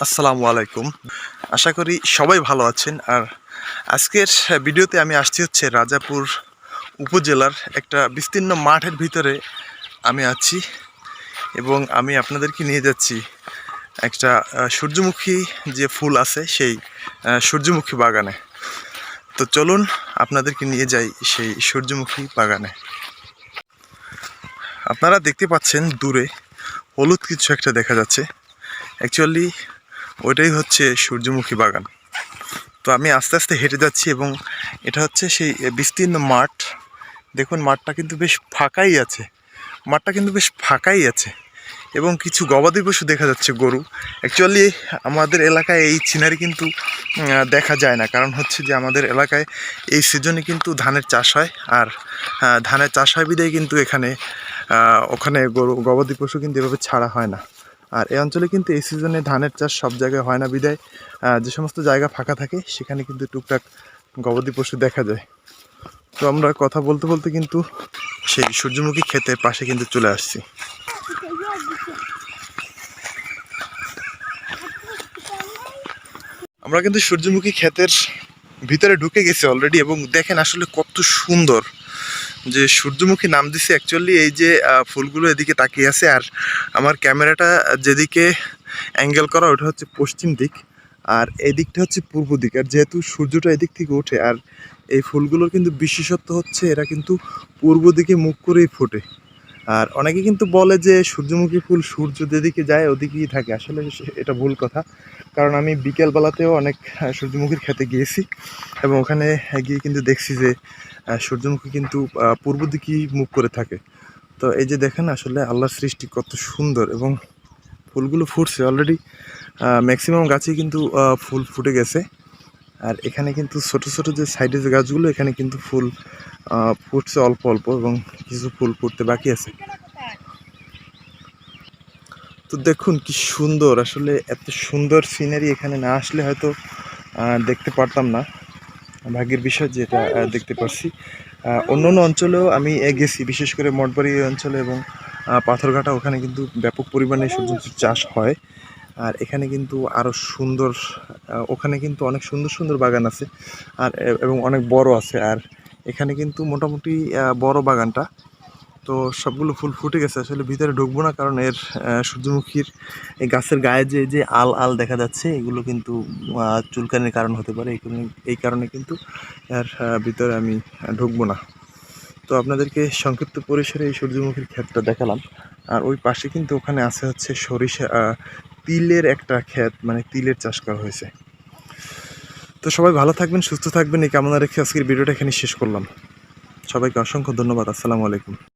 আসসালামু আলাইকুম। আশা করি সবাই ভালো আছেন। আর আজকের ভিডিওতে আমি আসছি হচ্ছে রাজাপুর উপজেলার একটা বিস্তীর্ণ মাঠের ভিতরে আমি আছি এবং আমি আপনাদেরকে নিয়ে যাচ্ছি একটা সূর্যমুখী যে ফুল আছে সেই সূর্যমুখী বাগানে। তো চলুন আপনাদেরকে নিয়ে যাই সেই সূর্যমুখী বাগানে। আপনারা দেখতে পাচ্ছেন দূরে হলুদ কিছু একটা দেখা যাচ্ছে, অ্যাকচুয়ালি ওইটাই হচ্ছে সূর্যমুখী বাগান। তো আমি আস্তে আস্তে হেঁটে যাচ্ছি এবং এটা হচ্ছে সেই বিস্তীর্ণ মাঠ। দেখুন মাঠটা কিন্তু বেশ ফাঁকাই আছে, এবং কিছু গবাদি পশু দেখা যাচ্ছে, গরু। অ্যাকচুয়ালি আমাদের এলাকায় এই সিনারি কিন্তু দেখা যায় না, কারণ হচ্ছে যে আমাদের এলাকায় এই সিজনে কিন্তু ধানের চাষ হয়। আর ধানের চাষ হয় বিধায় কিন্তু ওখানে গবাদি পশু কিন্তু এভাবে ছাড়া হয় না। আর এই অঞ্চলে কিন্তু এই সিজনে ধানের চাষ সব জায়গায় হয় না বিধায় যে সমস্ত জায়গা ফাঁকা থাকে সেখানে কিন্তু টুকটাক গবাদি পশু দেখা যায়। তো আমরা কথা বলতে বলতে কিন্তু সেই সূর্যমুখী ক্ষেতের পাশে কিন্তু চলে আসছি। আমরা কিন্তু সূর্যমুখী ক্ষেতের ভিতরে ঢুকে গেছি অলরেডি, এবং দেখেন আসলে কত সুন্দর যে সূর্যমুখী নাম দিছে। অ্যাকচুয়ালি এই যে ফুলগুলো এদিকে তাকিয়ে আছে, আর আমার ক্যামেরাটা যেদিকে অ্যাঙ্গেল করা ওটা হচ্ছে পশ্চিম দিক, আর এই দিকটা হচ্ছে পূর্ব দিক। আর যেহেতু সূর্যটা এদিক থেকে ওঠে, আর এই ফুলগুলোর কিন্তু বিশেষত্ব হচ্ছে এরা কিন্তু পূর্ব দিকে মুখ করেই ফোটে। আর অনেকে কিন্তু বলে যে সূর্যমুখী ফুল সূর্য যেদিকে যায় ওদিকেই থাকে, আসলে এটা ভুল কথা। কারণ আমি বিকেলবেলাতেও অনেক সূর্যমুখীর ক্ষেতে গিয়েছি, এবং ওখানে গিয়ে কিন্তু দেখছি যে সূর্যমুখী কিন্তু পূর্ব দিকেই মুখ করে থাকে। তো এই যে দেখেন আসলে আল্লাহর সৃষ্টি কত সুন্দর, এবং ফুলগুলো ফুটছে অলরেডি। ম্যাক্সিমাম গাছেই কিন্তু ফুল ফুটে গেছে। আর এখানে কিন্তু ছোট ছোট যে সাইডের যে গাছগুলো, এখানে কিন্তু ফুল ফুটছে অল্প অল্প, এবং কিছু ফুল ফুটতে বাকি আছে। তো দেখুন কি সুন্দর, আসলে এত সুন্দর সিনারি এখানে না আসলে হয়তো দেখতে পারতাম না। ভাগ্যের বিষয় যে এটা দেখতে পারছি। অন্য অন্য অঞ্চলেও আমি গেছি, বিশেষ করে মঠবাড়ি অঞ্চলে এবং পাথরঘাটা, ওখানে কিন্তু ব্যাপক পরিমাণে সূর্যমুখীর চাষ হয়। আর এখানে কিন্তু আরও সুন্দর, ওখানে কিন্তু অনেক সুন্দর সুন্দর বাগান আছে, আর এবং অনেক বড় আছে। আর এখানে কিন্তু মোটামুটি বড় বাগানটা, তো সবগুলো ফুল ফুটে গেছে। আসলে ভিতরে ঢুকবো না, কারণ এর সূর্যমুখীর এই গাছের গায়ে যে আল আল দেখা যাচ্ছে, এগুলো কিন্তু চুলকানির কারণ হতে পারে। এই কারণে কিন্তু এর ভিতরে আমি ঢুকবো না। তো আপনাদেরকে সংক্ষিপ্ত পরিসরে এই সূর্যমুখীর ক্ষেতটা দেখালাম। আর ওই পাশে কিন্তু ওখানে আছে হচ্ছে সরিষা, তিলের একটা ক্ষেত, মানে তিলের চাষ করা হয়েছে। তো সবাই ভালো থাকবেন, সুস্থ থাকবেন, এই কামনা রেখে আজকের ভিডিওটা এখানে শেষ করলাম। সবাইকে অসংখ্য ধন্যবাদ। আসসালামু আলাইকুম।